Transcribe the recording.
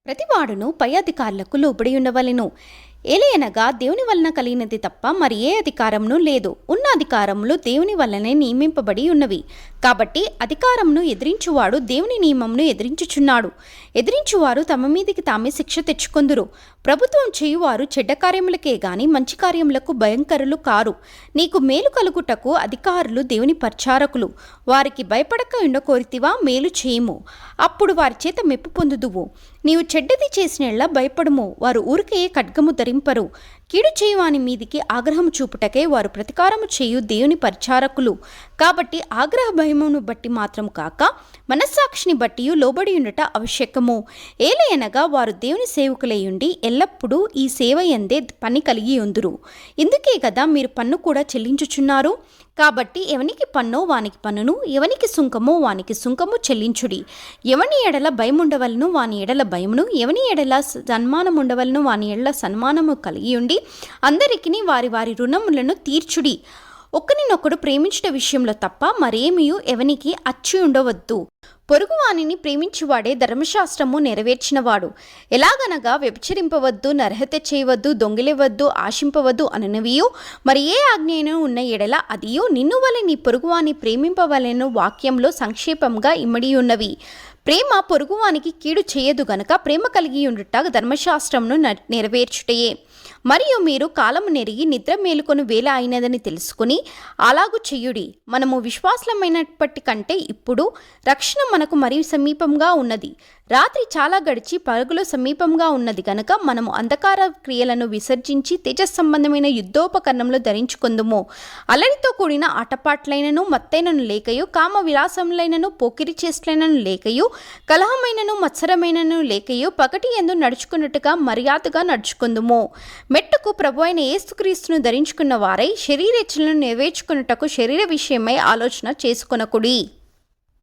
ప్రతివాడును పై అధికారులకు లోబడి ఉండవలెను. ఏలయనగా దేవుని వలన కలిగినది తప్ప మరి ఏ అధికారమును లేదు. ఉన్న అధికారములు దేవుని వలనే నియమింపబడి ఉన్నవి. కాబట్టి అధికారమును ఎదిరించువాడు దేవుని నియమమును ఎదిరించుచున్నాడు. ఎదిరించువారు తమ మీదికి తామే శిక్ష తెచ్చుకొందురు. ప్రభుత్వం చేయువారు చెడ్డ కార్యములకే గాని మంచి కార్యములకు భయంకరులు కారు. నీకు మేలు కలుగుటకు అధికారులు దేవుని పరిచారకులు. వారికి భయపడక ఉండకోరితివా? మేలు చేయుము, అప్పుడు వారి చేత మెప్పు పొందుదువు. నీవు చెడ్డది చేసినెళ్ళ భయపడుము, వారు ఊరికే ఖడ్గము ధరింపరు. కీడు చేయువాని మీదికి ఆగ్రహము చూపుటకే వారు ప్రతికారము చేయు దేవుని పరిచారకులు. కాబట్టి ఆగ్రహ భయమును బట్టి మాత్రం కాక మనస్సాక్షిని బట్టి లోబడి ఉండట ఆవశ్యకము. ఏలయనగా వారు దేవుని సేవకులయ్యుండి ఎల్లప్పుడూ ఈ సేవ యందే పని కలిగి ఉందురు. ఇందుకే కదా మీరు పన్ను కూడా చెల్లించుచున్నారు. కాబట్టి ఎవనికి పన్నో వానికి పన్నును, ఎవనికి సుంకమో వానికి సుంకము చెల్లించుడి. ఎవని ఎడల భయముండవలను వాని ఎడల భయమును, ఎవని ఎడల సన్మానముండవలను వాని ఎడల సన్మానము కలిగి ఉండి అందరికిని వారి వారి రుణములను తీర్చుడి. ఒకరినొకడు ప్రేమించుట విషయంలో తప్ప మరేమియూ ఎవనికి అచ్చి ఉండవద్దు. పొరుగువానిని ప్రేమించువాడే ధర్మశాస్త్రము నెరవేర్చినవాడు. ఎలాగనగా వ్యభిచరింపవద్దు, నరహత్య చేయవద్దు, దొంగిలివద్దు, ఆశింపవద్దు అననవియు మరి ఏ ఆజ్ఞను ఉన్న ఎడల అదియు నిన్ను వలె నీ పొరుగువాని ప్రేమింపవలెను వాక్యంలో సంక్షేపంగా ఇమ్మడి ఉన్నవి. ప్రేమ పొరుగువానికి కీడు చేయదు గనక ప్రేమ కలిగి ఉండుట ధర్మశాస్త్రమును నెరవేర్చుటయే. మరియు మీరు కాలము నెరిగి నిద్ర మేలుకొని వేళ అయినదని తెలుసుకుని అలాగు చెయ్యుడి. మనము విశ్వాసమైనప్పటి కంటే ఇప్పుడు రక్షణ మనకు మరీ సమీపంగా ఉన్నది. రాత్రి చాలా గడిచి పరుగులో సమీపంగా ఉన్నది గనక మనము అంధకార క్రియలను విసర్జించి తేజ సంబంధమైన యుద్ధోపకరణంలో ధరించుకుందుము. అల్లరితో కూడిన ఆటపాట్లైనను మత్తైనను లేకయు, కామ విలాసములైనను పోకిరి చేష్టలైనను లేకయు, కలహమైనను మత్సరమైనను లేకయు పగటి యందు నడుచుకున్నట్టుగా మర్యాదగా నడుచుకుందుము. మెట్టుకు ప్రభు అయిన యేసుక్రీస్తును ధరించుకున్న వారై శరీరేచ్ఛలను నెరవేర్చుకున్నటకు శరీర విషయమై ఆలోచన చేసుకొనకుడి.